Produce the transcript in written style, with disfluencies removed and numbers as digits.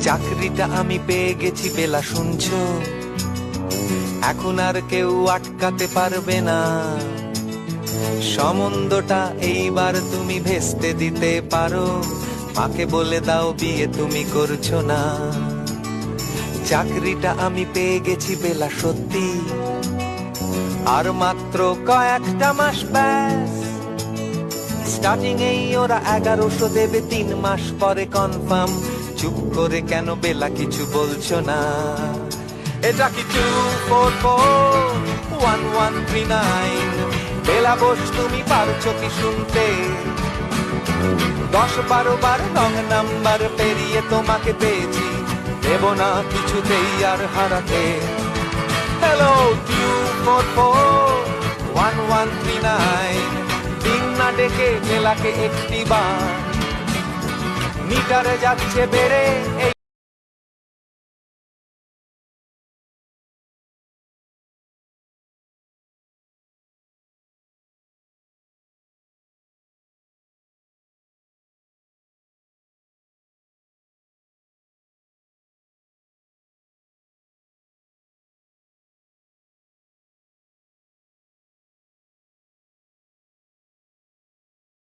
চাকরিটা আমি পেয়ে গেছি বেলা, শুনছো? এখন আর কেউ আটকাতে পারবে না। সম্বন্ধটা এইবার তুমি ভেস্তে দিতে পারো। মাকে বলে দাও বিয়ে তুমি করছো না। চাকরিটা আমি পেয়ে গেছি বেলা, সত্যি। আর মাত্র কয়েকটা মাস ব্যাস। স্টার্টিং এই ওরা 1100 দেবে, 3 মাস পরে কনফার্ম। চুপ করে কেন বেলা কিছু বলছো না? এটা কি 2441139? বেলা বোস তুমি পারছো কি শুনতে? 10-12 বার রং নাম্বার পেরিয়ে তোমাকে পেয়েছি, দেব না কিছুতেই আর হারাতে। হ্যালো 2441139, দিন না ডেকে বেলাকে একটি বার। মিটারে যাচ্ছে বেড়ে এই